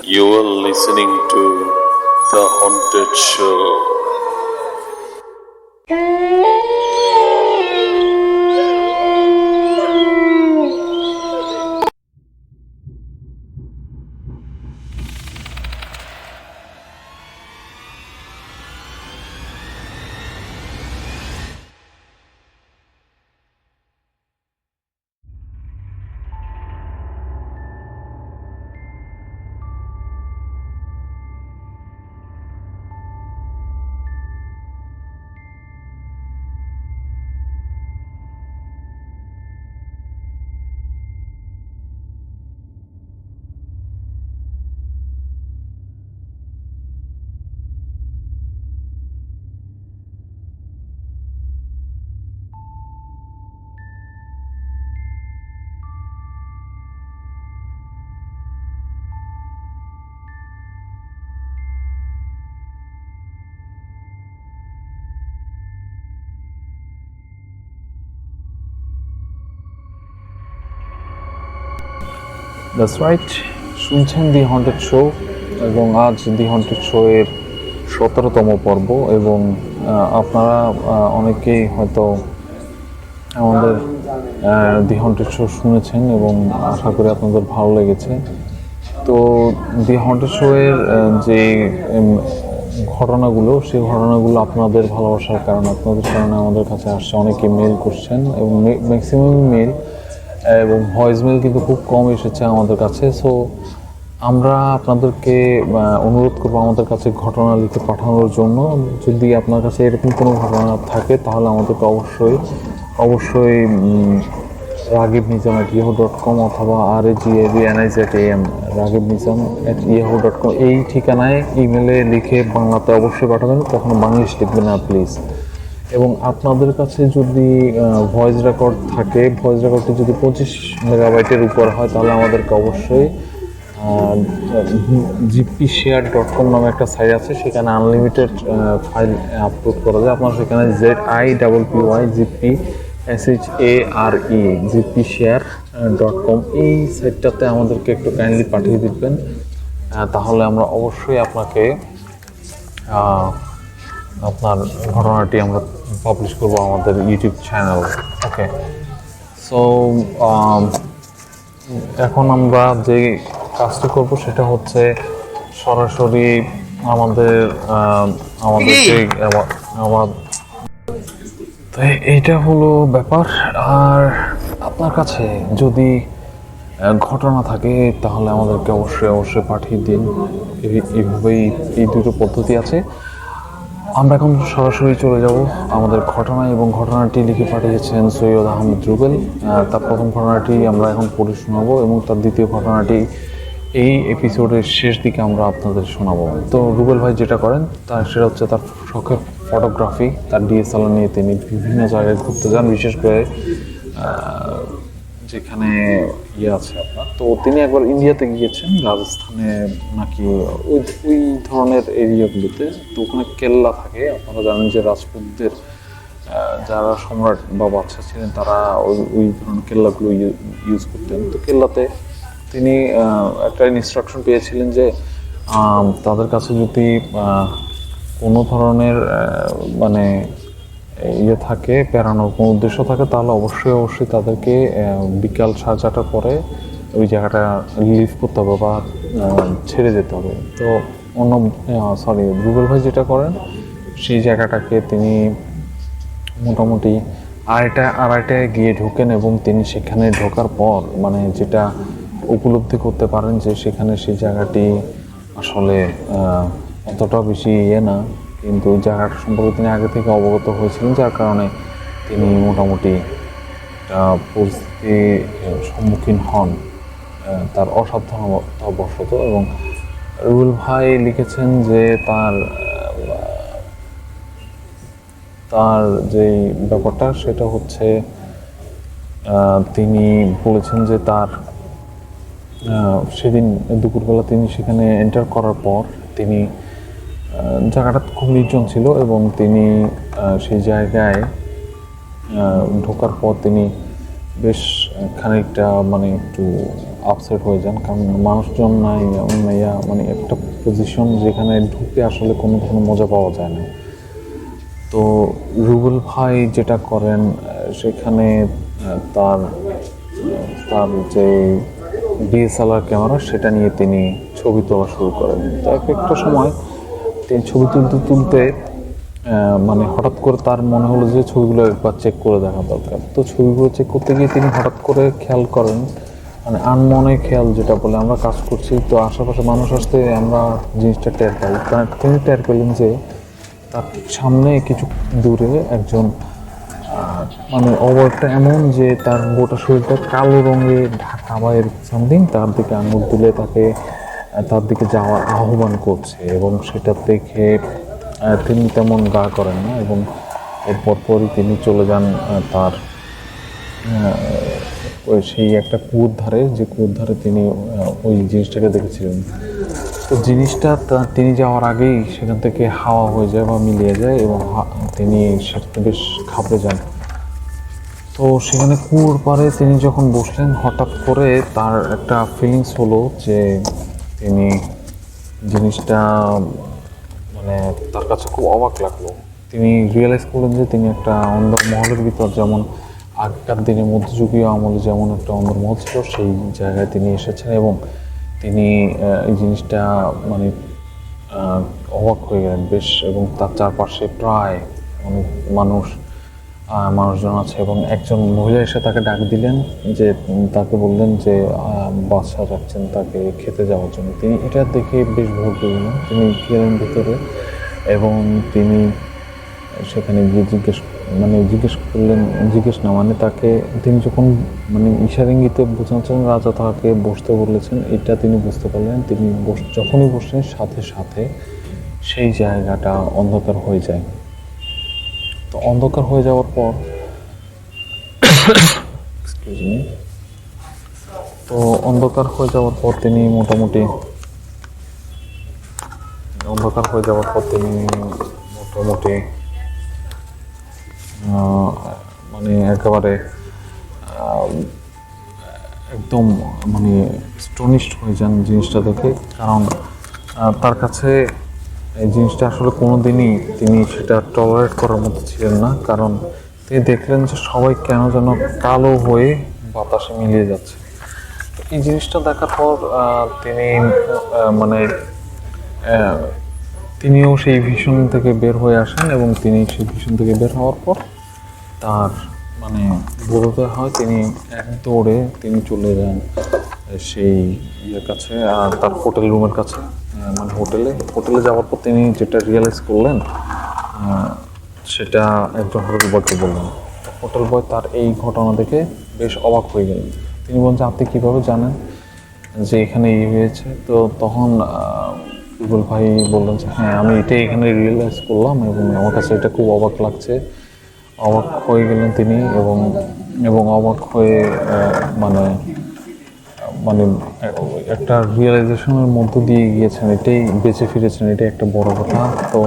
You are listening to The Haunted Show. That's right, শুনছেন দি haunted show এবং আজ দি haunted show এর 17তম পর্ব। এবং আপনারা অনেকেই হয়তো আমাদের দি হন্টেড শো শুনেছেন এবং আশা করি আপনাদের ভালো লেগেছে। তো দি হন্টেড শো এর যে ঘটনাগুলো, সেই ঘটনাগুলো আপনাদের ভালোবাসার কারণে, আপনাদের কারণে আমাদের কাছে আসছে। অনেকে মেল করছেন এবং ম্যাক্সিমাম মেল এবং ভয়েস মেল কিন্তু খুব কম এসেছে আমাদের কাছে। সো আমরা আপনাদেরকে অনুরোধ করবো আমাদের কাছে ঘটনা লিখে পাঠানোর জন্য। যদি আপনার কাছে এরকম কোনো ঘটনা থাকে তাহলে আমাদেরকে অবশ্যই ragibnizam@yahoo.com অথবা RAGIBNIZAM ragibnizam@yahoo.com এই ঠিকানায় ইমেলে লিখে বাংলাতে অবশ্যই পাঠাবেন, কখনো বাংলিশ লিখবেন না প্লিজ। এবং আপনাদের কাছে যদি ভয়েস রেকর্ড থাকে, ভয়েস রেকর্ডটি যদি 25 মেগাবাইটের উপর হয় তাহলে আমাদেরকে অবশ্যই gpshare.com নামে একটা সাইট আছে, সেখানে আনলিমিটেড ফাইল আপলোড করা যায়। আপনারা সেখানে gpshare.com এই সাইটটাতে আমাদেরকে একটু কাইন্ডলি পাঠিয়ে দিবেন, তাহলে আমরা অবশ্যই আপনাকে আপনার ঘটনাটি আমরা পাবলিশ করবো আমাদের ইউটিউব চ্যানেল। ওকে, সো এখন আমরা যে কাজটি করব সেটা হচ্ছে সরাসরি আমাদের যে তো এইটা হলো ব্যাপার। আর আপনার কাছে যদি ঘটনা থাকে তাহলে আমাদেরকে অবশ্যই পাঠিয়ে দিন। এইভাবেই এই দুটো পদ্ধতি আছে। আমরা এখন সরাসরি চলে যাব আমাদের ঘটনায়, এবং ঘটনাটি লিখে পাঠিয়েছেন সৈয়দ আহমেদ রুবেল। তার প্রথম ঘটনাটি আমরা এখন পড়ে শোনাবো এবং তার দ্বিতীয় ঘটনাটি এই এপিসোডের শেষ দিকে আমরা আপনাদের শোনাবো। তো রুবেল ভাই যেটা করেন সেটা হচ্ছে তার শখের ফটোগ্রাফি। তার ডিএসএলআর নিয়ে তিনি বিভিন্ন জায়গায় ঘুরতে যান, বিশেষ করে যেখানে আছে আপনার। তো তিনি একবার ইন্ডিয়াতে গিয়েছেন, রাজস্থানে নাকি ওই ধরনের এরিয়াগুলোতে। তো ওখানে কেল্লা থাকে। আপনারা জানেন যে রাজপুতদের যারা সম্রাট বা বাদশা ছিলেন তারা ওই ধরনের কেল্লাগুলো ইউজ করতেন। তো কেল্লাতে তিনি একটা ইনস্ট্রাকশন পেয়েছিলেন যে তাদের কাছে যদি কোনো ধরনের থাকে, বেড়ানোর কোনো উদ্দেশ্য থাকে, তাহলে অবশ্যই তাদেরকে বিকাল 4:30টার পরে ওই জায়গাটা লিভ করতে হবে বা ছেড়ে যেতে হবে। তো রুবেল ভাই যেটা করেন, সেই জায়গাটাকে তিনি মোটামুটি আড়াইটায় গিয়ে ঢোকেন এবং তিনি সেখানে ঢোকার পর যেটা উপলব্ধি করতে পারেন যে সেখানে সেই জায়গাটি আসলে অতটা বেশি না, কিন্তু ওই জায়গাটা সম্পর্কে তিনি আগে থেকে অবগত হয়েছিলেন, যার কারণে তিনি মোটামুটি পরিস্থিতির সম্মুখীন হন তার অসাবধানতাবশত। এবং রুবেল ভাই লিখেছেন যে তার যেই ব্যাপারটা সেটা হচ্ছে তিনি বলেছেন যে তার সেদিন দুপুরবেলা তিনি সেখানে এন্টার করার পর তিনি জায়গাটা খুব নির্জন ছিল এবং তিনি সেই জায়গায় ঢোকার পর তিনি বেশ খানিকটা একটু আপসেট হয়ে যান, কারণ মানুষজন নাই, পজিশন যেখানে ঢুকে আসলে কোনো ধরনের মজা পাওয়া যায় না। তো রুবেল ভাই যেটা করেন সেখানে তার তার যে ডিএসএলআর ক্যামেরা সেটা নিয়ে তিনি ছবি তোলা শুরু করেন। তো একটা সময় তিনি ছবি তুলতে তুলতে মানে হঠাৎ করে তার মনে হলো যে ছবিগুলো একবার চেক করে দেখা দরকার। তো ছবিগুলো চেক করতে গিয়ে তিনি হঠাৎ করে খেয়াল করেন, মানে আনমনে খেয়াল যেটা বলে, আমরা কাজ করছি তো আশেপাশে মানুষ আসতে আমরা জিনিসটা টের পাই। কারণ তিনি টের পেলেন যে তার সামনে কিছু দূরে একজন মানে অবয়বটা এমন যে তার গোটা শরীরটা কালো রঙে ঢাকা বা এরকম সামথিং, তার দিকে আঙুল তুলে তার দিকে যাওয়ার আহ্বান করছে। এবং সেটা দেখে তিনি তেমন গা করেন না এবং এরপর পরই তিনি চলে যান তার ওই সেই একটা কুয়োর ধারে, যে কুয়োর ধারে তিনি ওই জিনিসটাকে দেখেছিলেন। তো জিনিসটা তিনি যাওয়ার আগেই সেখান থেকে হাওয়া হয়ে যায় বা মিলিয়ে যায় এবং তিনি সেটাতে বেশ ঘাবড়ে যান। তো সেখানে কুয়োর পাড়ে তিনি যখন বসলেন, হঠাৎ করে তার একটা ফিলিংস হলো যে তিনি জিনিসটা মানে তার কাছে খুব অবাক লাগলো। তিনি রিয়েলাইজ করলেন যে তিনি একটা অন্দরমহলের ভিতর, যেমন আগেকার দিনে মধ্যযুগীয় আমলে যেমন একটা অন্দরমহল ছিল সেই জায়গায় তিনি এসেছেন এবং তিনি এই জিনিসটা মানে অবাক হয়ে গেলেন বেশ। এবং তার চারপাশে প্রায় অনেক মানুষজন আছে এবং একজন মহিলা এসে তাকে ডাক দিলেন, যে তাকে বললেন যে বাদশা যাচ্ছেন তাকে খেতে যাওয়ার জন্য। তিনি এটা দেখে বেশ ভোর পেলেন, তিনি গেলেন ভিতরে এবং তিনি সেখানে গিয়ে জিজ্ঞেস না মানে তাকে তিনি যখন মানে ইশারা ইঙ্গিতে বোঝাচ্ছেন রাজা তাকে বসতে বলেছেন, এটা তিনি বুঝতে পারলেন। তিনি যখনই বসলেন সাথে সাথে সেই জায়গাটা অন্ধকার হয়ে যায়। তো অন্ধকার হয়ে যাওয়ার পর তিনি মোটামুটি মানে একেবারে একদম মানে স্টোনিশড হয়ে যান জিনিসটা দেখে। কারণ তার কাছে এই জিনিসটা আসলে কোনোদিনই তিনি সেটা টলারেট করার মতো ছিলেন না। কারণ তিনি দেখলেন যে সবাই কেন যেন কালো হয়ে বাতাসে মিলিয়ে যাচ্ছে। এই জিনিসটা দেখার পর তিনি মানে তিনিও সেই ভিশন থেকে বের হয়ে আসেন এবং তিনি সেই ভিশন থেকে বের হওয়ার পর তার মানে বোধোদয় হয়, তিনি এক দৌড়ে তিনি চলে যান সেই ইয়ের কাছে আর তার হোটেল রুমের কাছে। মানে হোটেলে যাওয়ার পর তিনি যেটা রিয়েলাইজ করলেন সেটা একজন হোটেল বয়কে বললেন। হোটেল বয় তার এই ঘটনা দেখে বেশ অবাক হয়ে গেলেন। তিনি বলছেন, আপনি কীভাবে জানেন যে এখানে এই হয়েছে? তো তখন রুবেল ভাই বললেন যে হ্যাঁ, আমি এটাই এখানে রিয়েলাইজ করলাম এবং আমার কাছে এটা খুব অবাক লাগছে। অবাক হয়ে গেলেন তিনি এবং অবাক হয়ে মানে মানে একটা রিয়েলাইজেশনের মধ্য দিয়ে গিয়েছেন, এটাই বেঁচে ফিরেছেন, এটাই একটা বড় কথা। তো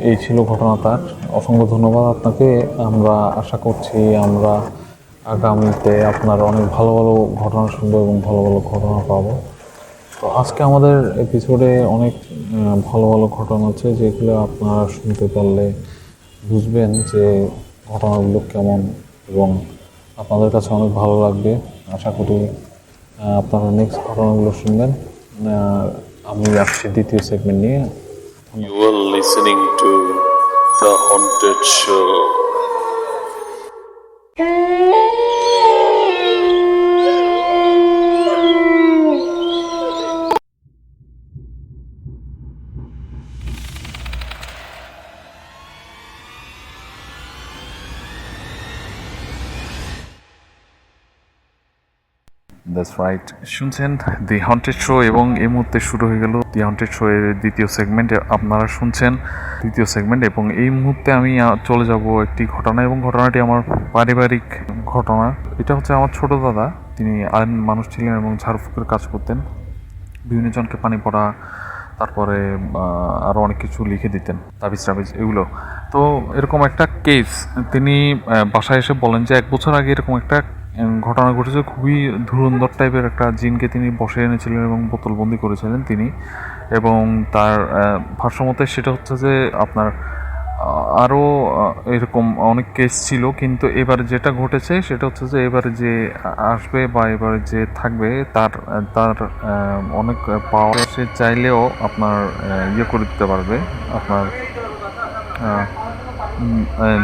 এই ছিল ঘটনা তার। অসংখ্য ধন্যবাদ আপনাকে। আমরা আশা করছি আমরা আগামীতে আপনার অনেক ভালো ভালো ঘটনা শুনবো এবং ভালো ভালো ঘটনা পাবো। তো আজকে আমাদের এপিসোডে অনেক ভালো ভালো ঘটনা আছে যেগুলো আপনারা শুনতে পারলে বুঝবেন যে ঘটনাগুলো কেমন এবং আপনাদের কাছে অনেক ভালো লাগবে। আশা করি আপনারা নেক্সট ঘটনাগুলো শুনবেন। আমি আসছি দ্বিতীয় সেগমেন্ট নিয়ে। You are listening to The Haunted Show. That's right, শুনছেন দি হন্টেড শো এবং এই মুহূর্তে শুরু হয়ে গেল দি হন্টেড শো এর দ্বিতীয় সেগমেন্ট। আপনারা শুনছেন দ্বিতীয় সেগমেন্ট এবং এই মুহূর্তে আমি চলে যাব একটি ঘটনা এবং ঘটনাটি আমার পারিবারিক ঘটনা। এটা হচ্ছে আমার ছোট দাদা, তিনি আইন মানুষ ছিলেন এবং ঝাড়ফুঁকের কাজ করতেন, বিভিন্ন জনকে পানি পড়া, তারপরে আরও অনেক কিছু লিখে দিতেন, তাবিজ এগুলো। তো এরকম একটা কেস তিনি বাসায় এসে বলেন যে 1 বছর আগে এরকম একটা ঘটনা ঘটেছে। খুবই ধুরন্ধর টাইপের একটা জিনকে তিনি বসে এনেছিলেন এবং বোতলবন্দি করেছিলেন তিনি। এবং তার ভাষ্যমতে সেটা হচ্ছে যে আপনার আরও এরকম অনেক কেস ছিল, কিন্তু এবার যেটা ঘটেছে সেটা হচ্ছে যে এবারে যে আসবে বা এবারে যে থাকবে তার তার অনেক পাওয়ার, সে চাইলেও আপনার ইয়ে করে দিতে পারবে, আপনার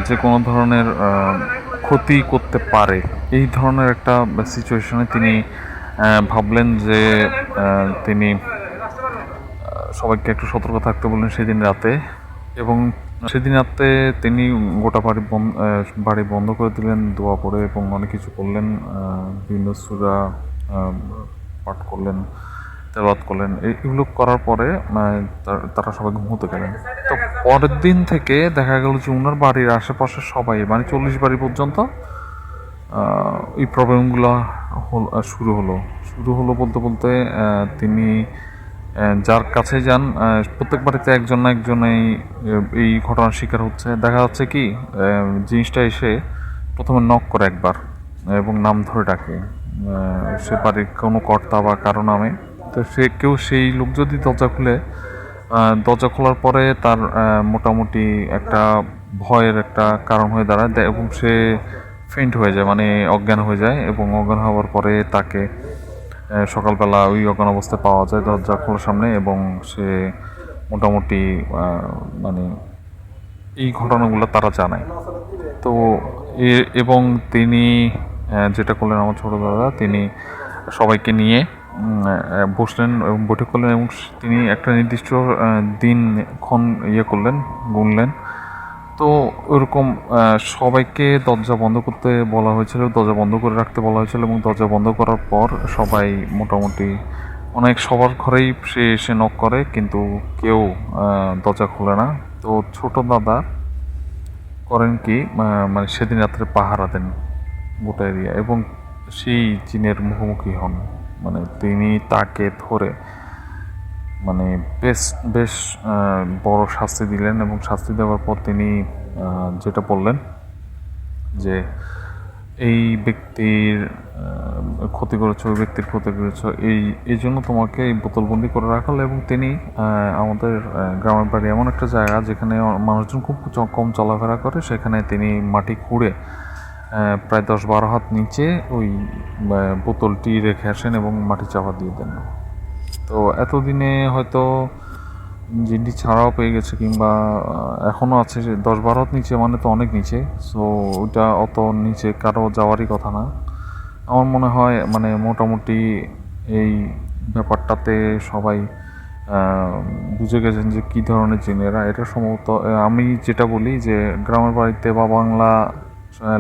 যে কোনো ধরনের ক্ষতি করতে পারে। এই ধরনের একটা সিচুয়েশনে তিনি ভাবলেন যে তিনি সবাইকে একটু সতর্ক থাকতে বললেন সেদিন রাতে। এবং সেদিন রাতে তিনি গোটা বাড়ি বন্ধ করে দিলেন দোয়া পড়ে, এবং অনেক কিছু করলেন, বিভিন্ন সূরা পাঠ করলেন, তেলাওয়াত করলেন। এগুলো করার পরে তারা সবাই ঘুমোতে গেলেন। তো পরের দিন থেকে দেখা গেল যে ওনার বাড়ির আশেপাশে সবাই, মানে 40 বাড়ি পর্যন্ত এই প্রবলেমগুলো শুরু হলো বলতে বলতে তিনি যার কাছে যান প্রত্যেক বাড়িতে একজন না একজনেই এই ঘটনার শিকার হচ্ছে। দেখা যাচ্ছে কি জিনিসটা এসে প্রথমে নক করে একবার এবং নাম ধরে ডাকে, সে বাড়ির কোনো কর্তা বা কারো নামে। তো সেই লোক যদি দরজা খোলার পরে তার মোটামুটি একটা ভয়ের একটা কারণ হয়ে দাঁড়ায়, এবং সে ফেন্ট হয়ে যায়, মানে অজ্ঞান হয়ে যায়। এবং অজ্ঞান হওয়ার পরে তাকে সকালবেলা ওই অজ্ঞান অবস্থায় পাওয়া যায় দরজা খোলার সামনে, এবং সে মোটামুটি মানে এই ঘটনাগুলো তারা জানায়। তো এবং তিনি যেটা করলেন আমার ছোটো দাদা, তিনি সবাইকে নিয়ে বসলেন এবং বৈঠক করলেন, এবং তিনি একটা নির্দিষ্ট দিনক্ষণ গুনলেন। তো ওরকম সবাইকে দরজা বন্ধ করতে বলা হয়েছিল, দরজা বন্ধ করে রাখতে বলা হয়েছিল, এবং দরজা বন্ধ করার পর সবাই মোটামুটি সবার ঘরেই সে এসে নক করে, কিন্তু কেউ দরজা খোলে না। তো ছোট দাদা করেন কি, মানে সেদিন রাত্রে পাহারা দেন গোটা এরিয়া, এবং সেই জিনের মুখোমুখি হন। মানে তিনি তাকে ধরে মানে বেশ বড় শাস্তি দিলেন, এবং শাস্তি দেওয়ার পর তিনি যেটা বললেন যে এই ব্যক্তির ক্ষতি করেছো, ওই ব্যক্তির ক্ষতি করেছো, এই জন্য তোমাকে এই বোতলবন্দি করে রাখা হলো। এবং তিনি আমাদের গ্রামের বাড়ি এমন একটা জায়গা যেখানে মানুষজন খুব কম চলাফেরা করে, সেখানে তিনি মাটি খুঁড়ে প্রায় 10-12 হাত নিচে ওই বোতলটি রেখে আসেন এবং মাটি চাপা দিয়ে দেন। তো এতদিনে হয়তো জিনটি ছাড়াও পেয়ে গেছে, কিংবা এখনও আছে। 10-12 হাত নিচে মানে তো অনেক নিচে, সো ওটা অত নিচে কারো যাওয়ারই কথা না। আমার মনে হয় মানে মোটামুটি এই ব্যাপারটাতে সবাই বুঝে গেছেন যে কী ধরনের জিনেরা। এটা সম্ভবত আমি যেটা বলি যে গ্রামের বাড়িতে বা বাংলা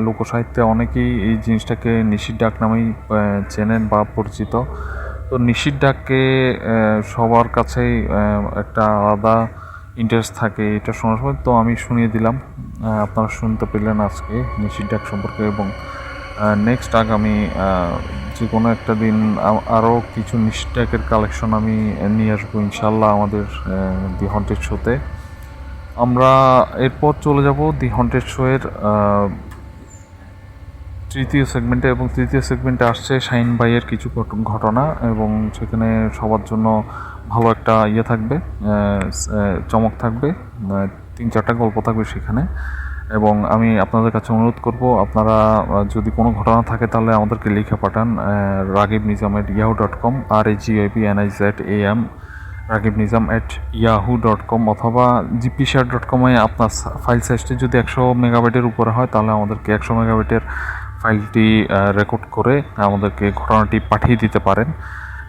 লোকসাহিত্যে অনেকেই এই জিনিসটাকে নিশির ডাক নামেই চেনেন বা পরিচিত। তো নিশির ডাককে সবার কাছেই একটা আলাদা ইন্টারেস্ট থাকে এটা শোনার সময়। তো আমি শুনিয়ে দিলাম, আপনারা শুনতে পেলেন আজকে নিশির ডাক সম্পর্কে। এবং নেক্সট আগামী যে কোনো একটা দিন আরও কিছু নিশির ডাকের কালেকশন আমি নিয়ে আসবো ইনশাল্লাহ আমাদের দি হন্টেড শোতে। আমরা এরপর চলে যাব দি হন্টেড শোয়ের তৃতীয় সেগমেন্টে, এবং তৃতীয় সেগমেন্টে আসছে শাহিন ভাইয়ের কিছু ঘটনা, এবং সেখানে সবার জন্য ভালো একটা থাকবে, চমক থাকবে, 3-4টা গল্প থাকবে সেখানে। এবং আমি আপনাদের কাছে অনুরোধ করব, আপনারা যদি কোনো ঘটনা থাকে তাহলে আমাদেরকে লিখে পাঠান ragibnizam@yahoo.com, RAGIBNIZAM ragibnizam@yahoo.com, অথবা gpshare.com আপনার ফাইল সাইজটি যদি 100 মেগাবাইটের উপরে হয় তাহলে আমাদেরকে 100 মেগাবাইটের ফাইলটি রেকর্ড করে আমাদেরকে ঘটনাটি পাঠিয়ে দিতে পারেন।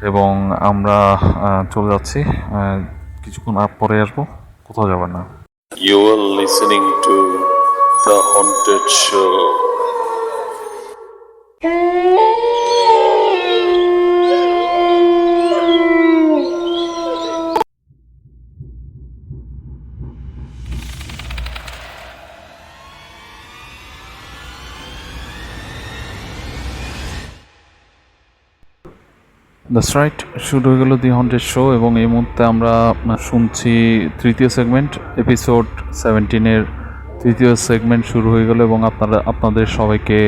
এবং আমরা চলে যাচ্ছি, কিছুক্ষণ পরে আসবো, কোথাও যাবেন না। You are listening to The Haunted Show. That's right, শুরু হয়ে গেল দি হন্টেড শো, এবং এই মুহূর্তে আমরা শুনছি তৃতীয় সেগমেন্ট, এপিসোড 17-এর তৃতীয় সেগমেন্ট শুরু হয়ে গেল। এবং আপনাদের সবাইকে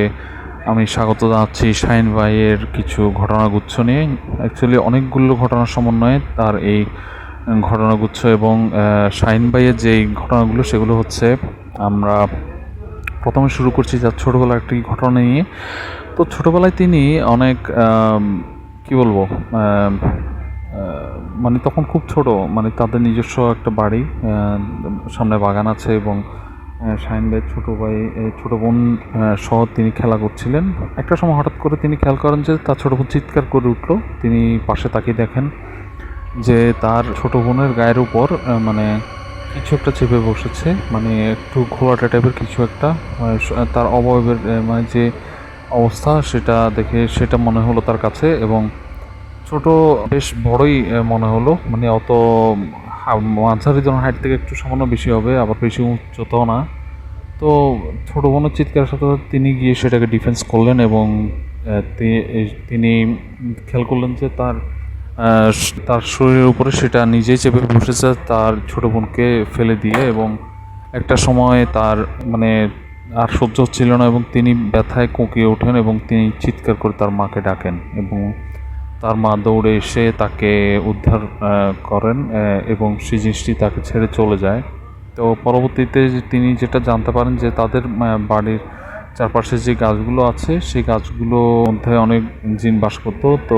আমি স্বাগত জানাচ্ছি শাহিন ভাইয়ের কিছু ঘটনাগুচ্ছ নিয়ে। অ্যাকচুয়ালি অনেকগুলো ঘটনার সমন্বয়ে তার এই ঘটনাগুচ্ছ এবং শাহিন ভাইয়ের যেই ঘটনাগুলো সেগুলো হচ্ছে আমরা প্রথমে শুরু করছি যার ছোটোবেলার একটি ঘটনা নিয়ে। তো ছোটোবেলায় তিনি অনেক কি বলবো মানে তখন খুব ছোট, মানে তাদের নিজস্ব একটা বাড়ি, সামনে বাগান আছে এবং শাহিন ভাইয়ের ছোটো ভাই ছোটো বোন সহ তিনি খেলা করছিলেন। একটা সময় হঠাৎ করে তিনি খেয়াল করেন যে তার ছোটো বোন চিৎকার করে উঠল। তিনি পাশে তাকিয়ে দেখেন যে তার ছোটো বোনের গায়ের উপর মানে কিছু একটা চেপে বসেছে, মানে একটু ঘোলাটে টাইপের কিছু একটা, তার অবয়বের মানে যে অবস্থা সেটা দেখে সেটা মনে হলো তার কাছে, এবং ছোট বেশ বড়ই মনে হলো, মানে অত মাঝারি ধরনের হাইট থেকে একটু সামান্য বেশি হবে, আবার বেশি উচ্চতাও না। তো ছোটো বোনের চিৎকারের সাথে সাথে তিনি গিয়ে সেটাকে ডিফেন্স করলেন এবং তিনি খেয়াল করলেন যে তার শরীরের উপরে সেটা নিজেই চেপে বসেছে তার ছোটো বোনকে ফেলে দিয়ে, এবং একটা সময় তার মানে আর সহ্য হচ্ছিল না এবং তিনি ব্যথায় কোঁকিয়ে ওঠেন এবং তিনি চিৎকার করে তার মাকে ডাকেন এবং তার মা দৌড়ে এসে তাকে উদ্ধার করেন এবং সেই জিনিসটি তাকে ছেড়ে চলে যায়। তো পরবর্তীতে তিনি যেটা জানতে পারেন যে তাদের বাড়ির চারপাশে যে গাছগুলো আছে সেই গাছগুলোর মধ্যে অনেক জিন বাস করতো। তো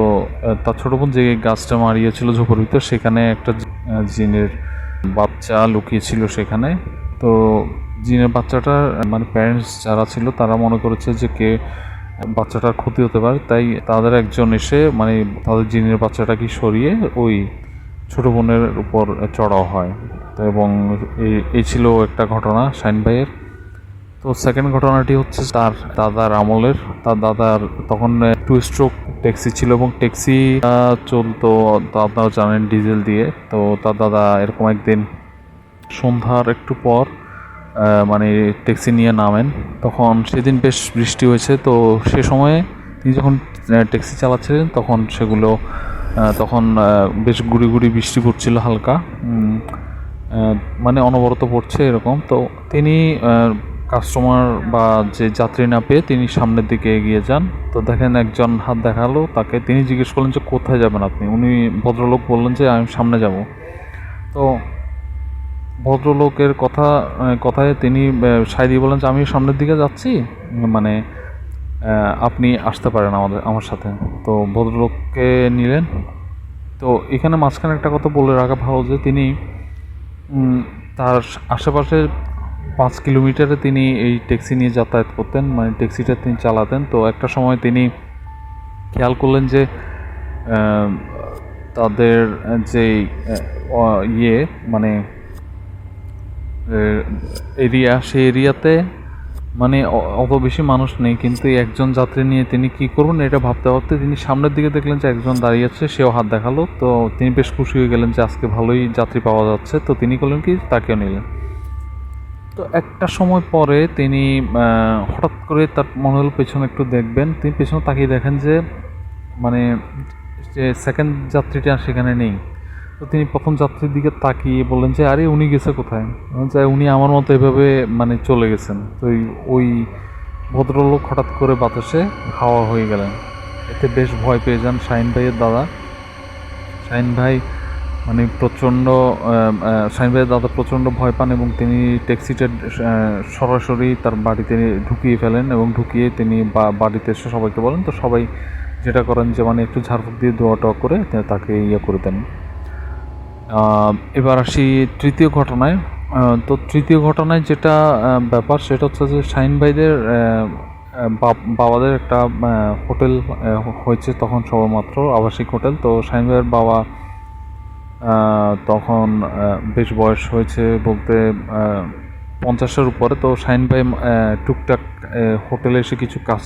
তার ছোটো বোন যে গাছটা মারিয়েছিল ঝোপের ভিতর, সেখানে একটা জিনের বাচ্চা লুকিয়েছিল সেখানে। তো জিনের বাচ্চাটা মানে প্যারেন্টস যারা ছিল তারা মনে করেছে যে বাচ্চাটার ক্ষতি হতে পারে, তাই তাদের একজন এসে মানে তাদের জিনের বাচ্চাটাকে সরিয়ে ওই ছোটো বোনের উপর চড়াও হয়। তো এবং এই ছিল একটা ঘটনা শাহিন ভাইয়ের। তো সেকেন্ড ঘটনাটি হচ্ছে তার দাদার আমলের। তার দাদার তখন 2 স্ট্রোক ট্যাক্সি ছিল এবং ট্যাক্সি চলতো তো আপনারা জানেন ডিজেল দিয়ে। তো তার দাদা এরকম একদিন সন্ধ্যার একটু পর মানে ট্যাক্সি নিয়ে নামেন। তখন সেদিন বেশ বৃষ্টি হয়েছে, তো সে সময়ে তিনি যখন ট্যাক্সি চালাচ্ছিলেন তখন বেশ গুড়ি গুড়ি বৃষ্টি পড়ছিল হালকা, মানে অনবরত পড়ছে এরকম। তো তিনি কাস্টমার বা যে যাত্রী না পেয়ে তিনি সামনের দিকে এগিয়ে যান। তো দেখেন একজন হাত দেখালো তাকে, তিনি জিজ্ঞেস করলেন যে কোথায় যাবেন আপনি। উনি ভদ্রলোক বললেন যে আমি সামনে যাব। তো ভদ্রলোকের কথায় তিনি সায় দিয়ে বলেন যে আমি সামনের দিকে যাচ্ছি, মানে আপনি আসতে পারেন আমার সাথে। তো ভদ্রলোককে নিলেন। তো এখানে মাঝখানে একটা কথা বলে রাখা ভালো যে তিনি তার আশেপাশে 5 কিলোমিটারে তিনি এই ট্যাক্সি নিয়ে যাতায়াত করতেন, মানে ট্যাক্সিটা তিনি চালাতেন। তো একটা সময় তিনি খেয়াল করলেন যে তাদের যে মানে এরিয়া, সেই এরিয়াতে মানে অত বেশি মানুষ নেই, কিন্তু একজন যাত্রী নিয়ে তিনি কি করবেন এটা ভাবতে ভাবতে তিনি সামনের দিকে দেখলেন যে একজন দাঁড়িয়ে আছে, সেও হাত দেখালো। তো তিনি বেশ খুশি হয়ে গেলেন যে আজকে ভালোই যাত্রী পাওয়া যাচ্ছে। তো তিনি করলেন কি তাকেও নিলেন। তো একটা সময় পরে তিনি হঠাৎ করে তার মনে হলো পেছনে একটু দেখবেন। তিনি পেছনে তাকিয়ে দেখেন যে মানে যে সেকেন্ড যাত্রীটা সেখানে নেই। তো তিনি প্রথম যাত্রীর দিকে তাকিয়ে বললেন যে আরে উনি গেছে কোথায়, যে উনি আমার মতো এভাবে মানে চলে গেছেন। তো ওই ভদ্রলোক হঠাৎ করে বাতাসে হাওয়া হয়ে গেলেন। এতে বেশ ভয় পেয়ে যান শাহিন ভাইয়ের দাদা। শাহিন ভাইয়ের দাদা প্রচণ্ড ভয় পান এবং তিনি ট্যাক্সিটা সরাসরি তার বাড়িতে ঢুকিয়ে ফেলেন এবং ঢুকিয়ে তিনি বাড়িতে এসে সবাইকে বলেন। তো সবাই যেটা করেন যে মানে একটু ঝাড়ফুঁক দিয়ে দোয়া টোয়া করে তাকে করে দেন। এবার আসি তৃতীয় ঘটনায়। তো তৃতীয় ঘটনায় যেটা ব্যাপার সেটা হচ্ছে যে শাহিন ভাইদের বাবাদের একটা হোটেল হয়েছে তখন সবেমাত্র, আবাসিক হোটেল। তো শাহিন ভাইয়ের বাবা তখন বেশ বয়স হয়েছে বলতে 50-এর উপরে। তো শাহিন ভাই টুকটাক হোটেলে এসে কিছু কাজ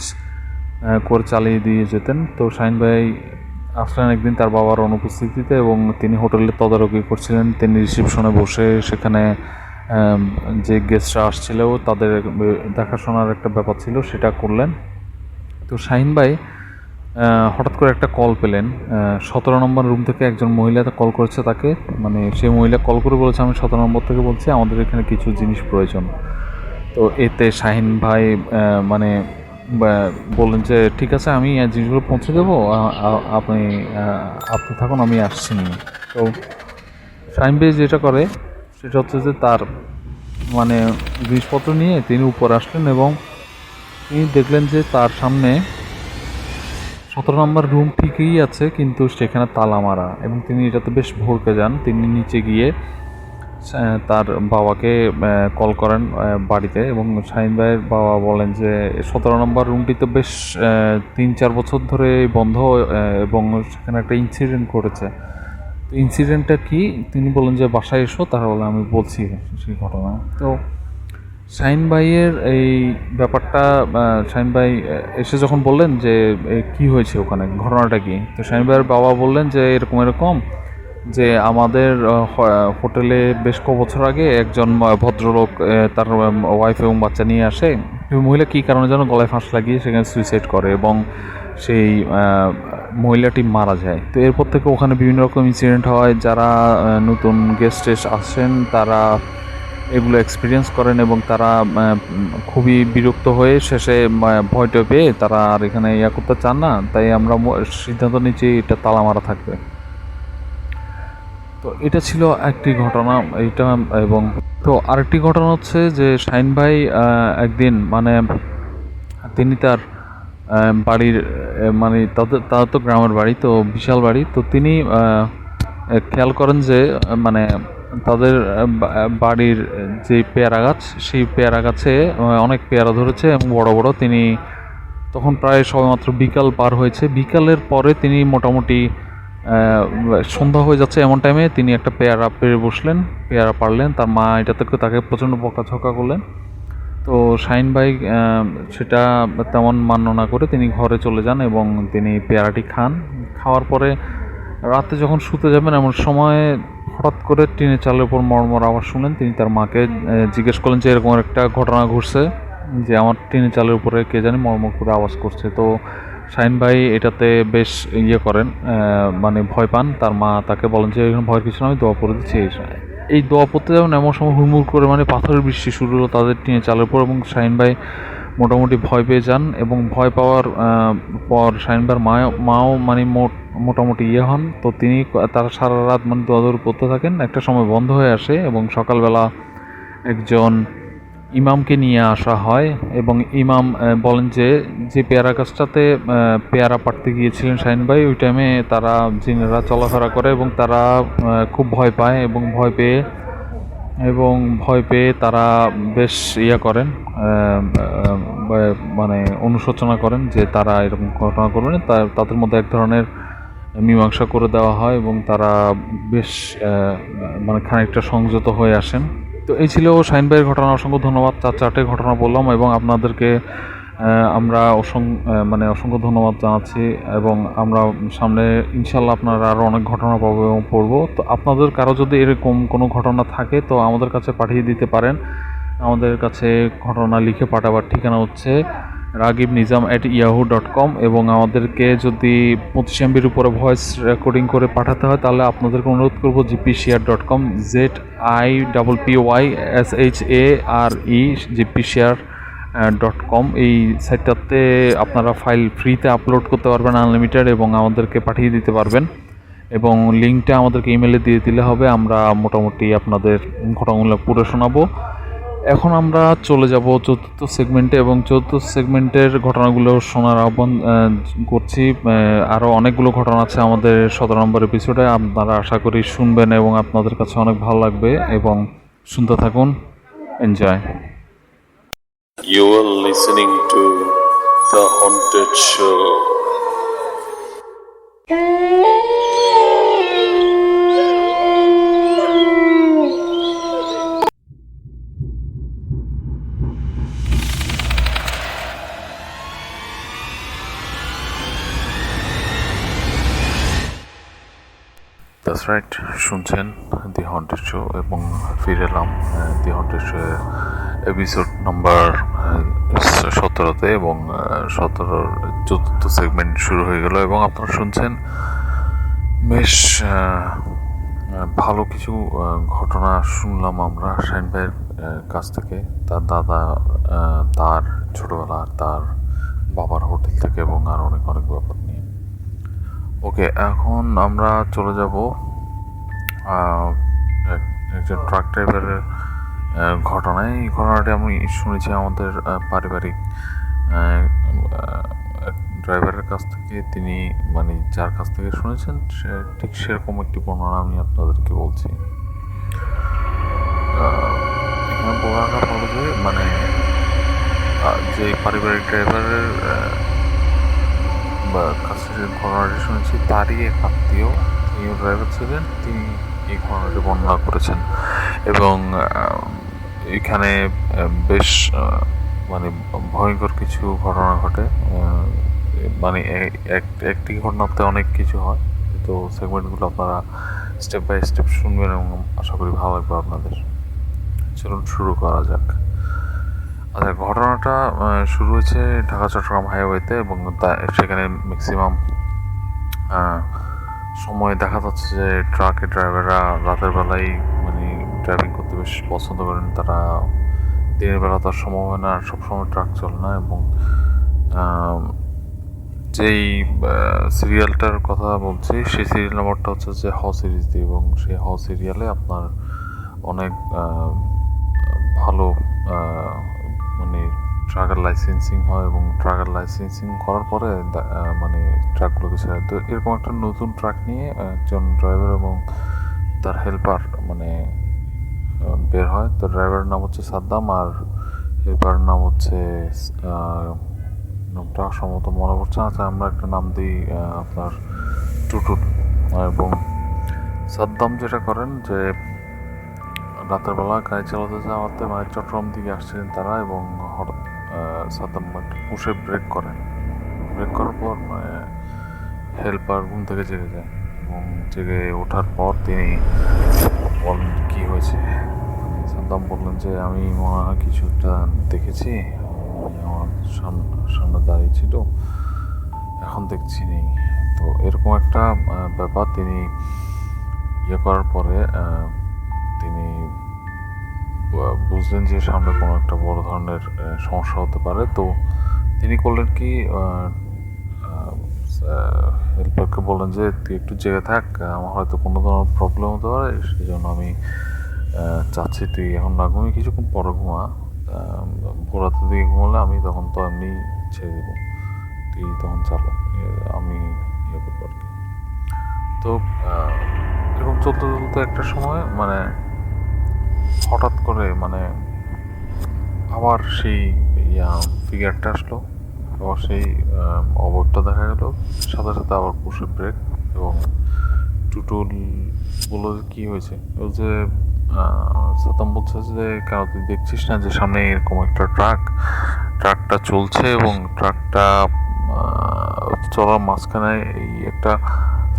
করে চালিয়ে দিয়ে যেতেন। তো শাহিন ভাই আসলেন একদিন তার বাবার অনুপস্থিতিতে এবং তিনি হোটেলে তদারকি করছিলেন। তিনি রিসেপশনে বসে সেখানে যে গেস্টরা আসছিল তাদের দেখাশোনার একটা ব্যাপার ছিল, সেটা করলেন। তো শাহিন ভাই হঠাৎ করে একটা কল পেলেন। 17 নম্বর রুম থেকে একজন মহিলা কল করেছে তাকে, মানে সেই মহিলা কল করে বলেছে আমি 17 নম্বর থেকে বলছি, আমাদের এখানে কিছু জিনিস প্রয়োজন। তো এতে শাহিন ভাই মানে বললেন যে ঠিক আছে আমি জিনিসগুলো পৌঁছে দেবো, আপনি থাকুন, আমি আসছি নিয়ে। তো শাহিন ভাই যেটা করে সেটা হচ্ছে যে তার মানে জিনিসপত্র নিয়ে তিনি উপরে আসলেন এবং তিনি দেখলেন যে তার সামনে 17 নম্বর রুম ঠিকই আছে, কিন্তু সেখানে তালা মারা, এবং তিনি এটাতে বেশ ভড়কে যান। তিনি নিচে গিয়ে তার বাবাকে কল করেন বাড়িতে, এবং শাহিন ভাইয়ের বাবা বলেন যে 17 নম্বর রুমটি তো বেশ 3-4 বছর ধরে বন্ধ, এবং সেখানে একটা ইনসিডেন্ট ঘটেছে। তো ইনসিডেন্টটা কি তিনি বলেন যে বাসায় এসো, তাহলে আমি বলছি সেই ঘটনা। তো শাহিন ভাইয়ের এই ব্যাপারটা শাহিন ভাই এসে যখন বললেন যে কি হয়েছে ওখানে, ঘটনাটা কি, তো শাহিন ভাইয়ের বাবা বললেন যে এরকম এরকম যে আমাদের হোটেলে বেশ ক বছর আগে একজন ভদ্রলোক তার ওয়াইফ এবং বাচ্চা নিয়ে আসে। ওই মহিলা কী কারণে যেন গলায় ফাঁস লাগিয়ে সেখানে সুইসাইড করে, এবং সেই মহিলাটি মারা যায়। তো এরপর থেকে ওখানে বিভিন্ন রকম ইনসিডেন্ট হয়। যারা নতুন গেস্ট আসেন তারা এগুলো এক্সপিরিয়েন্স করেন, এবং তারা খুবই বিরক্ত হয়ে শেষে ভয়টা পেয়ে তারা আর এখানে ইয়া করতে চান না। তাই আমরা সিদ্ধান্ত নিচ্ছি এটা তালা মারা থাকবে। তো এটা ছিল একটি ঘটনা এইটা। এবং তো আরেকটি ঘটনা হচ্ছে যে শাহিন ভাই একদিন মানে তিনি তার বাড়ির মানে তাদের তো গ্রামের বাড়ি, তো বিশাল বাড়ি। তো তিনি খেয়াল করেন যে মানে তাদের বাড়ির যে পেয়ারা গাছ, সেই পেয়ারা গাছে অনেক পেয়ারা ধরেছে এবং বড় বড়। তিনি তখন প্রায় সবেমাত্র বিকাল পার হয়েছে, বিকালের পরে তিনি মোটামুটি সন্ধ্যা হয়ে যাচ্ছে এমন টাইমে তিনি একটা পেয়ারা পেরে বসলেন, পেয়ারা পারলেন। তার মা এটা থেকে তাকে প্রচণ্ড বকাঝকা করলেন। তো শাহিন ভাই সেটা তেমন মান্য না করে তিনি ঘরে চলে যান এবং তিনি পেয়ারাটি খান। খাওয়ার পরে রাতে যখন শুতে যাবেন এমন সময় হঠাৎ করে টিনের চালের উপর মড়মড় আওয়াজ শুনলেন। তিনি তার মাকে জিজ্ঞেস করলেন যে এরকম একটা ঘটনা ঘটছে, যে আমার টিনের চালের উপরে কে জানি মড়মড় করে আওয়াজ করছে। তো শাহিন ভাই এটাতে বেশ ইয়ে করেন, মানে ভয় পান। তার মা তাকে বলেন যে এখানে ভয়ের কিছু না, আমি দোয়া করে দিচ্ছি। এই দোয়া পড়তে যাবেন এমন সময় হুড়মুড় করে মানে পাথরের বৃষ্টি শুরু হলো তাদের টিনের চালের উপর, এবং শাহিন ভাই মোটামুটি ভয় পেয়ে যান। এবং ভয় পাওয়ার পর শাহিন ভাইয়ের মাও মানে মোটামুটি ইয়ে হন। তো তিনি তারা সারা রাত মানে দোয়া পড়তে থাকেন। একটা সময় বন্ধ হয়ে আসে এবং সকালবেলা একজন ইমামকে নিয়ে আসা হয়, এবং ইমাম বলেন যে যে পেয়ারা গাছটাতে পেয়ারা পাড়তে গিয়েছিলেন শাহিন ভাই, ওই টাইমে তারা জিনেরা চলাফেরা করে এবং তারা খুব ভয় পায়, এবং ভয় পেয়ে তারা বেশ ইয়া করেন, মানে অনুশোচনা করেন যে তারা এরকম ঘটনা করবেন। তাদের মধ্যে এক ধরনের মীমাংসা করে দেওয়া হয় এবং তারা বেশ মানে খানিকটা সংযত হয়ে আসেন। তো এই ছিল শাহিন ভাইয়ের ঘটনা। অসংখ্য ধন্যবাদ। 4-4টে ঘটনা বললাম এবং আপনাদেরকে আমরা অসংখ্য ধন্যবাদ জানাচ্ছি, এবং আমরা সামনে ইনশাল্লাহ আপনারা আরও অনেক ঘটনা পাবো এবং পড়বো। তো আপনাদের কারো যদি এরকম কোনো ঘটনা থাকে তো আমাদের কাছে পাঠিয়ে দিতে পারেন। আমাদের কাছে ঘটনা লিখে পাঠাবার ঠিকানা হচ্ছে ragibnizam@yahoo.com, এবং আমাদেরকে যদি 25 MBর উপরে ভয়েস রেকর্ডিং করে পাঠাতে হয় তাহলে আপনাদেরকে অনুরোধ করবো gpshare.com, ZIPPYSHARE gpshare.com। এই সাইটটাতে আপনারা ফাইল ফ্রিতে আপলোড করতে পারবেন আনলিমিটেড, এবং আমাদেরকে পাঠিয়ে দিতে পারবেন, এবং লিঙ্কটা আমাদেরকে ইমেলে দিয়ে দিলে হবে। আমরা মোটামুটি আপনাদের ঘটনাগুলো পুরো শোনাবো। এখন আমরা চলে যাব চতুর্থ সেগমেন্টে, এবং চতুর্থ সেগমেন্টের ঘটনাগুলো শোনার আহ্বান করছি। আরও অনেকগুলো ঘটনা আছে আমাদের 17 নম্বর এপিসোডে, আপনারা আশা করি শুনবেন এবং আপনাদের কাছে অনেক ভালো লাগবে, এবং শুনতে থাকুন। Enjoy. You are listening to The Haunted Show. That's right, শুনছেন দি হন্টেড শো, এবং ফিরে এলাম দি হন্টেড শো এপিসোড নাম্বার 17তে, এবং 17-র চতুর্থ সেগমেন্ট শুরু হয়ে গেল। এবং আপনারা শুনছেন বেশ ভালো কিছু ঘটনা শুনলাম আমরা শাহিন ভাইয়ের কাছ থেকে, তার দাদা, তার ছোটোবেলা, তার বাবার হোটেল থেকে, এবং আর অনেক অনেক ব্যাপার নিয়ে। ওকে, এখন আমরা চলে যাব একজন ট্রাক ড্রাইভারের ঘটনায়। এই ঘটনাটি আমি শুনেছি আমাদের পারিবারিক ড্রাইভারের কাছ থেকে। তিনি মানে যার কাছ থেকে শুনেছেন সে ঠিক সেরকম একটি বর্ণনা আমি আপনাদেরকে বলছি। এখানে বলা হলো যে মানে যে পারিবারিক ড্রাইভারের বা কাছে যে ঘটনাটি শুনেছি তারই এক আত্মীয়, তিনিও ড্রাইভার ছিলেন, তিনি এই ঘটনাটি বর্ণনা করেছেন। এবং এখানে বেশ মানে ভয়ঙ্কর কিছু ঘটনা ঘটে। মানে একটি ঘটনাতে অনেক কিছু হয়। তো সেগমেন্টগুলো আপনারা স্টেপ বাই স্টেপ শুনবেন এবং আশা করি ভালো লাগবে আপনাদের। চলুন শুরু করা যাক। আচ্ছা, ঘটনাটা শুরু হয়েছে ঢাকা চট্টগ্রাম হাইওয়েতে এবং সেখানে ম্যাক্সিমাম সময় দেখা যাচ্ছে যে ট্রাকের ড্রাইভাররা রাতের বেলায় মানে ড্রাইভিং করতে বেশ পছন্দ করেন। তারা দিনের বেলা তার সম্ভব হয় না, সবসময় ট্রাক চলে না। এবং যেই সিরিয়ালটার কথা বলছি সেই সিরিয়াল নাম্বারটা হচ্ছে যে হ সিরিজ দিয়ে, এবং সেই হ সিরিয়ালে আপনার অনেক ভালো মানে ট্রাকের লাইসেন্সিং হয় এবং ট্রাকের লাইসেন্সিং করার পরে মানে ট্রাকগুলোকে ছেড়ে। তো এরকম একটা নতুন ট্রাক নিয়ে একজন ড্রাইভার এবং তার হেল্পার মানে বের হয়। তো ড্রাইভারের নাম হচ্ছে সাদ্দাম আর হেল্পারের নাম হচ্ছে নামটা সম্ভবত মনে পড়ছে না। আচ্ছা, আমরা একটা নাম দিই আপনার টুটুল। এবং সাদ্দাম যেটা করেন যে রাতের বেলা গাড়ি চালাতে যাওয়াতে মানে চট্টগ্রাম দিকে আসছিলেন তারা, এবং হঠাৎ সাদ্দাম একটা পুষে ব্রেক করেন। ব্রেক করার পর মানে হেল্পার ঘুম থেকে জেগে যায় এবং জেগে ওঠার পর তিনি বলেন কী হয়েছে। সাদ্দাম বললেন যে আমি মনে হয় কিছু একটা দেখেছি, আমার সামনে দাঁড়িয়ে ছিল, এখন দেখছি নেই। তো এরকম একটা ব্যাপার। তিনি ইয়ে করার পরে তিনি বুঝলেন যে সামনে কোনো একটা বড় ধরনের সমস্যা হতে পারে। তো তিনি করলেন কি, হেল্পারকে বললেন যে তুই একটু জেগে থাক, আমার হয়তো কোনো ধরনের প্রবলেম হতে পারে, সেই জন্য আমি চাচ্ছি তুই এখন না ঘুমিয়ে কিছুক্ষণ পরে ঘুমা। ভোর রাতের দিকে ঘুমালে আমি তখন তো এমনি ছেড়ে দেবো, তুই তখন চালো, আমি ইয়ে করবো আর কি। তো এরকম চলতে চলতে একটা সময় মানে হঠাৎ করে মানে আবার সেই ফিগারটা আসলো, আবার সেই অবয়বটা দেখা গেল, সাথে সাথে আবার পুশে ব্রেক। এবং টুটুল বললো যে কী হয়েছে। ও যে সাদ্দাম বলছে যে কেন তুই দেখছিস না যে সামনে এরকম একটা ট্রাকটা চলছে এবং ট্রাকটা চলার মাঝখানে এই একটা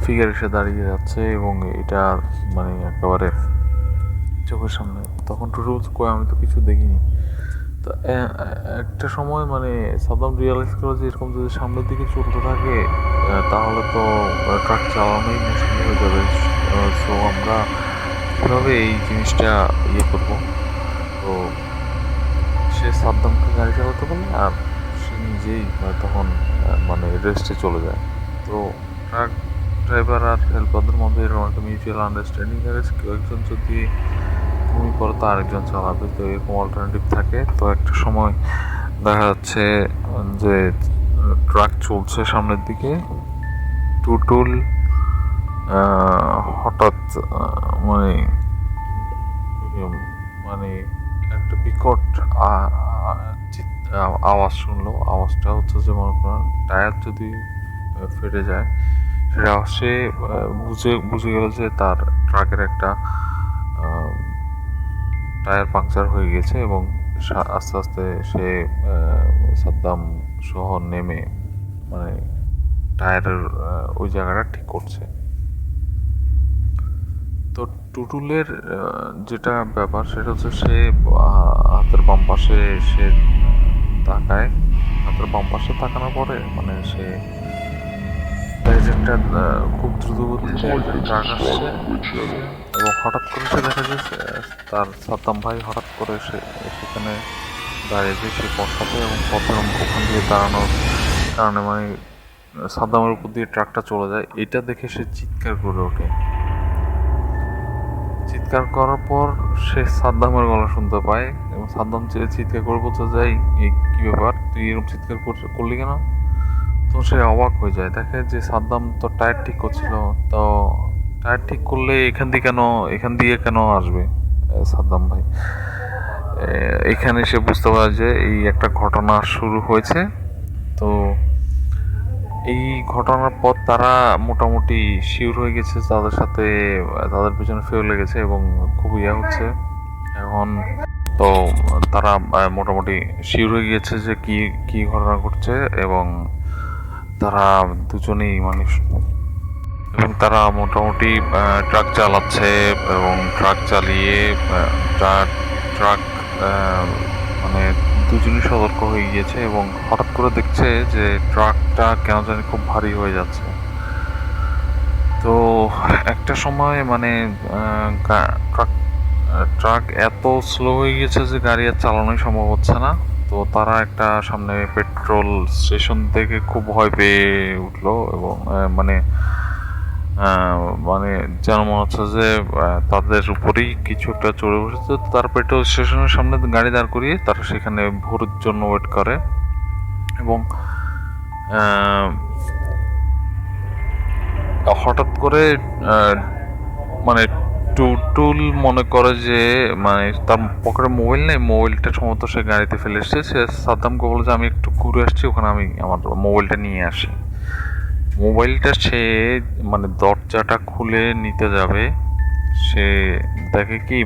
ফিগার এসে দাঁড়িয়ে যাচ্ছে এবং এটা মানে একেবারে চোখের সামনে। তখন টুটুল কয় আমি তো কিছু দেখিনি। তো একটা সময় মানে সাদ্দাম রিয়েলাইজ করে যে এরকম যদি সামনের দিকে চলতে থাকে তাহলে তো ট্রাক চালানোই মুশকিল হয়ে যাবে। সো আমরা কীভাবে এই জিনিসটা ইয়ে করবো। তো সে সাদ্দামকে গাড়ি চালাতে বলে আর সে নিজেই তখন মানে রেস্টে চলে যায়। তো ট্রাক ড্রাইভার আর হেল্পারদের মধ্যে এরকম একটা মিউচুয়াল আন্ডারস্ট্যান্ডিং হয়ে গেছে, কেউ একজন যদি ঘুমিয়ে পড়ে তো আরেকজন চালাবে, তো এরকম অল্টারনেটিভ থাকে। তো একটা সময় দেখা যাচ্ছে যে ট্রাক চলছে সামনের দিকে, টুটুল হঠাৎ মানে মানে একটা বিকট আওয়াজ শুনলো। আওয়াজটা হচ্ছে যে মনে করেন টায়ার যদি ফেটে যায় সেটা আওয়াজ সে বুঝে গেল যে তার ট্রাকের একটা টায়ার পাংচার হয়ে গেছে। এবং আস্তে আস্তে সে সাদ্দাম সহ নেমে মানে টায়ারের ওই জায়গাটা ঠিক করছে। তো টুটুলের যেটা ব্যাপার সেটা হচ্ছে সে হাতের বাম পাশে সে তাকায়। হাতের বাম পাশে তাকানোর পরে মানে সে একটা খুব দ্রুত গতিতে একটা ট্রাক আসছে এবং হঠাৎ করে সে দেখা যাচ্ছে তার সাদ্দাম ভাই হঠাৎ করে সেখানে দাঁড়িয়েছে সেই পথটাতে, এবং পথের ওখান দিয়ে দাঁড়ানোর কারণে মানে সাদ্দামের উপর দিয়ে ট্রাকটা চলে যায়। এটা দেখে সে চিৎকার করে ওঠে। চিৎকার করার পর সে সাদ্দামের গলা শুনতে পায় এবং সাদ্দাম চিৎকার করে বলতে যায়, এই কি ব্যাপার, তুই এরকম চিৎকার করলি কেন? তো সে অবাক হয়ে যায়, দেখে যে সাদ্দাম তো টায়ার ঠিক করছিল। তো টায়ার ঠিক করলে এখান দিয়ে কেন আসবে সাদ্দাম ভাই? এখানে সে বুঝতে পারে যে এই একটা ঘটনা শুরু হয়েছে। তো এই ঘটনার পর তারা মোটামুটি শিওর হয়ে গেছে, তাদের পিছনে ফেউ লেগেছে এবং খুব হচ্ছে এখন। তো তারা মোটামুটি শিওর হয়ে গিয়েছে যে কি কি ঘটনা ঘটছে, এবং তারা দুজনেই এবং তারা মোটামুটি ট্রাক চালাচ্ছে এবং ট্রাক চালিয়ে ট্রাক মানে দুজনই সতর্ক হয়ে গিয়েছে এবং হঠাৎ করে দেখছে যে ট্রাকটা কেন জানি খুব ভারী হয়ে যাচ্ছে। তো একটা সময় ট্রাক এত স্লো হয়ে গেছে যে গাড়ি আর চালানোই সম্ভব হচ্ছে না। তো তারা একটা সামনে পেট্রোল স্টেশন থেকে খুব ভয় পেয়ে উঠলো এবং মানে যেন মনে হচ্ছে যে তাদের উপরেই কিছু একটা চড়ে বসেছে। তার পেট্রোল স্টেশনের সামনে গাড়ি দাঁড় করিয়ে তারা সেখানে ভোরের জন্য ওয়েট করে এবং হঠাৎ করে মানে টুটুল মনে করে যে তার পকেটে মোবাইল নেই, মোবাইলটা সম্ভবত সে গাড়িতে ফেলে এসছে। সে সাদ্দামকে বলে যে আমি একটু ঘুরে আসছি, ওখানে আমি আমার মোবাইলটা নিয়ে আসি। মোবাইলটা সে দরজাটা খুলে নিতে যাবে, সে দেখে কি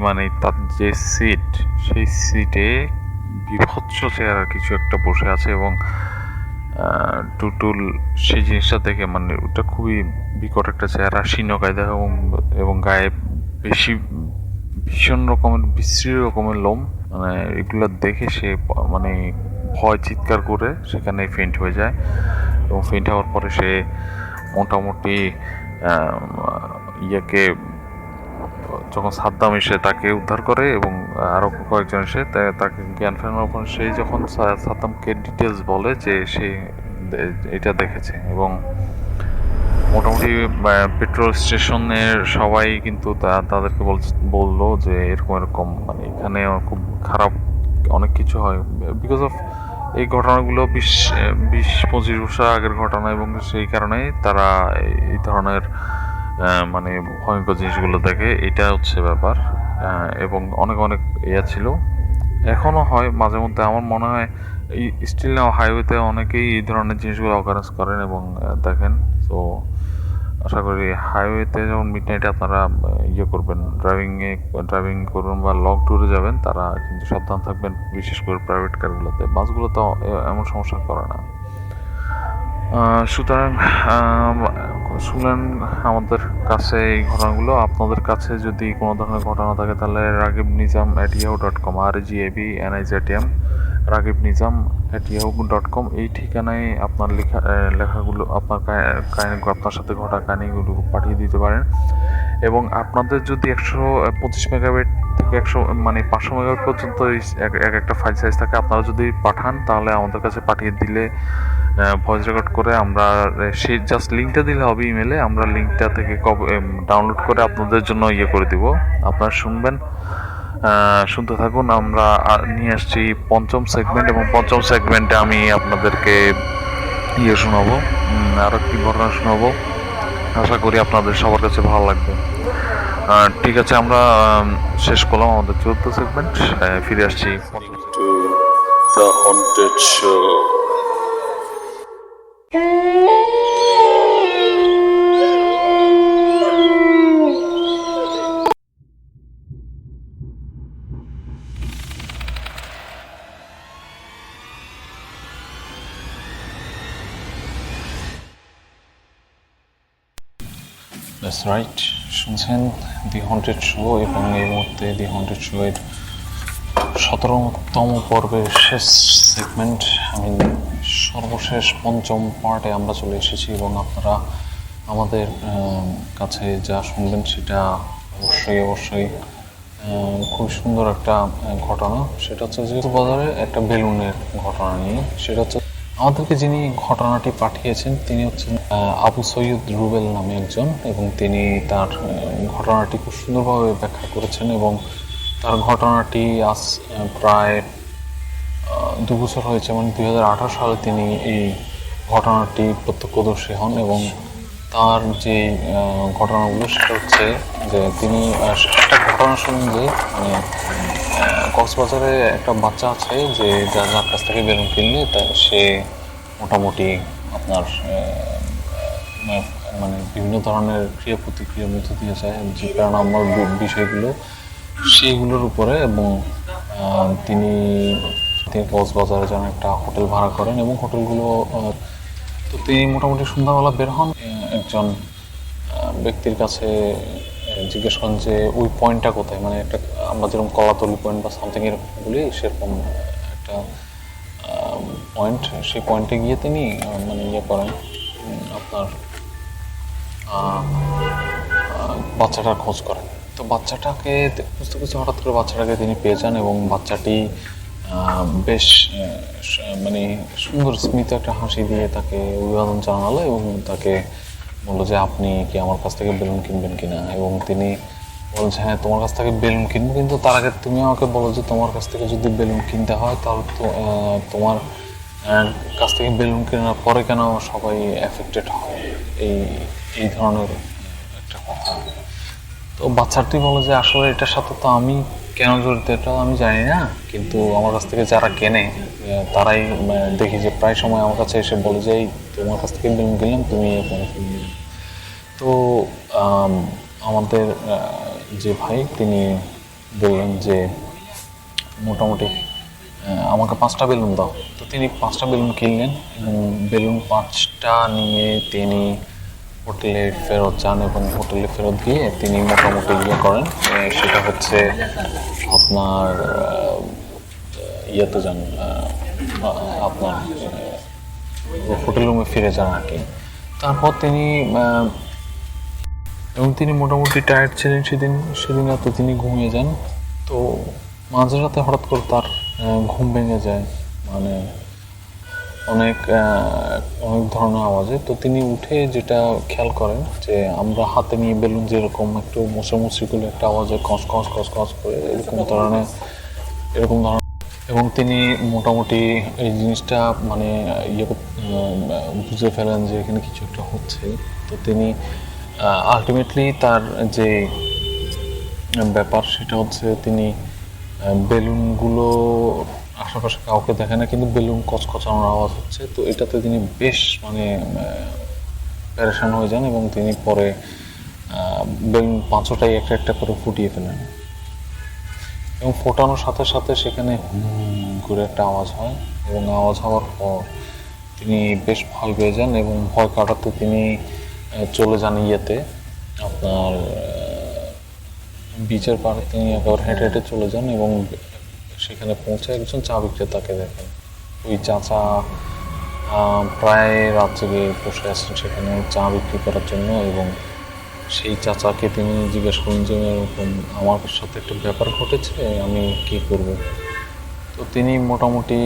তার যে সিট, সেই সিটে বিভৎস চেহারা কিছু একটা বসে আছে এবং টুটুল সেই জিনিসটা দেখে ওটা খুবই বিকট একটা চেহারা, শীর্ণকায় দেখা এবং গায়ে ভীষণ রকমের বিশ্রী রকমের লোম। এগুলো দেখে সে ভয় চিৎকার করে সেখানে ফেন্ট হয়ে যায় এবং ফেন্ট হওয়ার পরে সে মোটামুটি যখন সাদ্দাম এসে তাকে উদ্ধার করে এবং আরও কয়েকজন এসে তাকে জ্ঞান ফেরানোর পর সে যখন সাদ্দামকে ডিটেলস বলে যে সে এটা দেখেছে এবং মোটামুটি পেট্রোল স্টেশনের সবাই কিন্তু তাদেরকে বললো যে এরকম এখানে খুব খারাপ অনেক কিছু হয় বিকজ অফ এই ঘটনাগুলো 20-25 বছর আগের ঘটনা এবং সেই কারণেই তারা এই ধরনের ভয়ঙ্কর জিনিসগুলো দেখে। এটা হচ্ছে ব্যাপার এবং অনেক ছিল, এখনও হয় মাঝে মধ্যে। আমার মনে হয় এই স্টিল নাও হাইওয়েতে অনেকেই এই ধরনের জিনিসগুলো অকারেন্স করেন এবং দেখেন। তো আশা করি হাইওয়েতে যখন মিডনাইটে আপনারা করবেন, ড্রাইভিং করবেন বা লং ট্যুরে যাবেন, তারা কিন্তু সাবধান থাকবেন, বিশেষ করে প্রাইভেট কারগুলোতে। বাসগুলো তো এমন সমস্যা করে না। সুতরাং শুনলেন আমাদের কাছে এই ঘটনাগুলো। আপনাদের কাছে যদি কোনো ধরনের ঘটনা থাকে তাহলে ragibnizam@yahoo.com RAGABNIZAM ragibnizam@yahoo.com এই ঠিকানায় আপনার লেখাগুলো, আপনার আপনার সাথে ঘটা কাহিনিগুলো পাঠিয়ে দিতে পারেন। এবং আপনাদের যদি 125 মেগাবাইট থেকে 500 মেগাবাইট পর্যন্ত একটা ফাইল সাইজ থাকে, আপনারা যদি পাঠান তাহলে আমাদের কাছে পাঠিয়ে দিলে ভয়েস রেকর্ড করে আমরা সেই জাস্ট লিঙ্কটা দিলে হবে ইমেলে, আমরা লিঙ্কটা থেকে ডাউনলোড করে আপনাদের জন্য করে দিব। আপনারা শুনতে থাকুন। আমরা নিয়ে আসছি পঞ্চম সেগমেন্ট এবং পঞ্চম সেগমেন্টে আমি আপনাদেরকে শোনাবো, আরও কি ঘটনা শোনাবো। আশা করি আপনাদের সবার কাছে ভালো লাগবে। ঠিক আছে, আমরা শেষ করলাম আমাদের 14th সেগমেন্ট। ফিরে আসছি to the Haunted Show. That's right, শুনছেন দি হন্টেড শো এবং এই মুহূর্তে দি হন্টেড শো এর 17তম পর্বের শেষ সেগমেন্ট, সর্বশেষ পঞ্চম পার্টে আমরা চলে এসেছি এবং আপনারা আমাদের কাছে যা শুনবেন সেটা অবশ্যই খুব সুন্দর একটা ঘটনা। সেটা হচ্ছে যেহেতু বাজারে একটা বেলুনের ঘটনা নিয়ে। সেটা হচ্ছে আমাদেরকে যিনি ঘটনাটি পাঠিয়েছেন তিনি হচ্ছেন আবু সৈয়দ রুবেল নামে একজন, এবং তিনি তার ঘটনাটি খুব সুন্দরভাবে ব্যাখ্যা করেছেন। এবং তার ঘটনাটি আজ প্রায় 2 বছর হয়েছে, মানে 2018 সালে তিনি এই ঘটনাটি প্রত্যক্ষদর্শী হন। এবং তার যে ঘটনাগুলো সেটা হচ্ছে যে তিনি একটা ঘটনা শুনুন যে মানে কক্সবাজারে একটা বাচ্চা আছে যে যার কাছ থেকে বেলুন কিনলে সে মোটামুটি আপনার মানে বিভিন্ন ধরনের ক্রিয়া প্রতিক্রিয়ার মধ্য দিয়ে যায়, যে প্যারানর্মাল বিষয়গুলো সেইগুলোর উপরে। এবং তিনি কক্সবাজারে যেন একটা হোটেল ভাড়া করেন, এবং হোটেলগুলো তো তিনি মোটামুটি সন্ধ্যাবেলা বের হন, একজন ব্যক্তির কাছে জিজ্ঞেস করেন যে ওই পয়েন্টটা কোথায়, মানে একটা আমরা যেরকম কলাতলি পয়েন্ট বা সামথিং এরকম বলি, সেরকম একটা পয়েন্ট। সেই পয়েন্টে গিয়ে তিনি মানে করেন আপনার বাচ্চাটার খোঁজ করেন। তো বাচ্চাটাকে খুঁজতে খুঁজতে হঠাৎ করে বাচ্চাটাকে তিনি পেয়ে যান, এবং বাচ্চাটি বেশ মানে সুন্দর স্মিত একটা হাসি দিয়ে তাকে অভিবাদন জানালো, এবং তাকে বললো যে আপনি কি আমার কাছ থেকে বেলুন কিনবেন কিনা। এবং তিনি বলছে হ্যাঁ তোমার কাছ থেকে বেলুন কিনবো, কিন্তু তার আগে তুমি আমাকে বলো যে তোমার কাছ থেকে যদি বেলুন কিনতে হয় তাহলে তো তোমার কাছ থেকে বেলুন কেনার পরে কেন সবাই এফেক্টেড হয়, এই ধরনের একটা কথা। তো বাচ্চাটি বলে যে আসলে এটার সাথে তো আমি কেন জড়িত এটাও আমি জানি না, কিন্তু আমার কাছ থেকে যারা কেনে তারাই দেখি যে প্রায় সময় আমার কাছে এসে বলে যে তোমার কাছ থেকে বেলুন কিনলাম, তুমি তো আমাদের যে ভাই তিনি বললেন যে মোটামুটি আমাকে 5টা বেলুন দাও। তো তিনি 5টা বেলুন কিনলেন, এবং বেলুন 5টা নিয়ে তিনি হোটেলে ফেরত যান, এবং হোটেলে ফেরত গিয়ে তিনি মোটামুটি করেন সেটা হচ্ছে আপনার ইয়েতে যান, আপনার হোটেল রুমে ফিরে যান আর কি। তারপর তিনি এবং তিনি মোটামুটি টায়ার্ড ছিলেন সেদিন রাতে তিনি ঘুমিয়ে যান। তো মাঝরাতে হঠাৎ করে তার ঘুম ভেঙে যায়, মানে অনেক ধরনের আওয়াজে। তো তিনি উঠে যেটা খেয়াল করেন যে আমরা হাতে নিয়ে বেলুন যেরকম একটু মোছামুছি করে একটা আওয়াজে কস কস কস কস করে এরকম ধরনের এবং তিনি মোটামুটি এই জিনিসটা মানে বুঝে ফেলেন যে এখানে কিছু একটা হচ্ছে। তো তিনি আলটিমেটলি তার যে ব্যাপার সেটা হচ্ছে তিনি বেলুনগুলো আশেপাশে কাউকে দেখে না, কিন্তু বেলুন কচকচানোর আওয়াজ হচ্ছে। তো এটাতে তিনি বেশ মানে প্যারেশান হয়ে যান, এবং তিনি পরে বেলুন 5টাই একটা একটা করে ফুটিয়ে ফেলেন, এবং ফোটানোর সাথে সাথে সেখানে করে একটা আওয়াজ হয়, এবং আওয়াজ হওয়ার পর তিনি বেশ ভয় পেয়ে যান, এবং ভয় কাটাতে তিনি চলে যান আপনার বিচের পাড়ে তিনি একবার হেঁটে হেঁটে চলে যান, এবং সেখানে পৌঁছে একজন চা বিক্রেতাকে দেখেন। ওই চাচা প্রায় রাত জেগে বসে আছেন সেখানে চা বিক্রি করার জন্য, এবং সেই চাচাকে তিনি জিজ্ঞেস করেন যে এরকম আমার সাথে একটা ব্যাপার ঘটেছে, আমি কি করব। তো তিনি মোটামুটি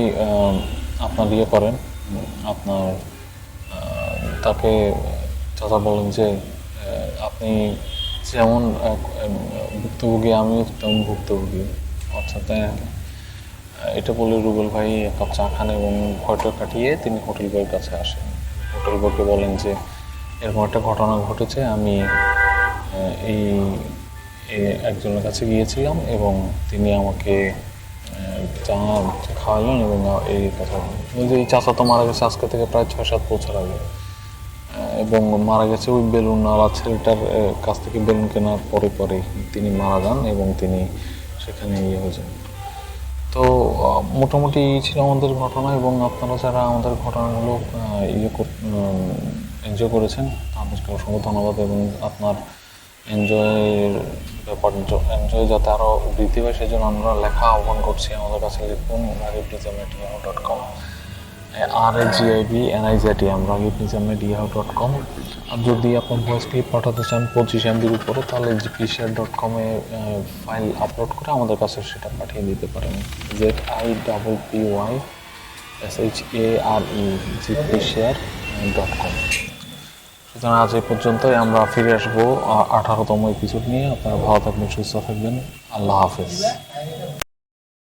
আপনার করেন, আপনার তাকে চাচা বলেন যে আপনি যেমন ভুক্তভোগী আমিও তেমন ভুক্তভোগী। আচ্ছা তাই নাকি? এটা বলে রুবেল ভাই এক কাপ চা খান, এবং ভয়টা কাটিয়ে তিনি হোটেল বয়ের কাছে আসেন। হোটেল বয়কে বলেন যে এরকম একটা ঘটনা ঘটেছে, আমি এই একজনের কাছে গিয়েছিলাম, এবং তিনি আমাকে চা খাওয়ালেন, এবং এই কথা বলছে এই চাচা তো মারা গেছে আজকে থেকে প্রায় 6-7 বছর আগে, এবং মারা গেছে ওই বেলুনওয়ালা ছেলেটার কাছ থেকে বেলুন কেনার পরে তিনি মারা যান, এবং তিনি সেখানে হয়ে যান। তো মোটামুটি এই ছিল আমাদের ঘটনা, এবং আপনারা যারা আমাদের ঘটনাগুলো এনজয় করেছেন তাদেরকে অসংখ্য ধন্যবাদ। এবং আপনার এনজয়ের এনজয় যাতে আরও বৃদ্ধি পায় সেজন্য আমরা লেখা আহ্বান করছি, আমাদের কাছে লিখুন ragibnizam@yahoo.com, RAGIBNIZAT ragibnizam@yahoo.com। আর যদি আপনার ভয়েস ক্লিপ পাঠাতে চান 25 MBর উপরে, তাহলে gpshare.com ফাইল আপলোড করে আমাদের কাছে সেটা পাঠিয়ে দিতে পারেন। ZIPPY SHARE@gpshare.com। সুতরাং আজ এই পর্যন্তই, আমরা ফিরে আসবো 18তম এপিসোড নিয়ে। আপনারা ভালো থাকবেন, সুস্থ থাকবেন। আল্লাহ হাফেজ।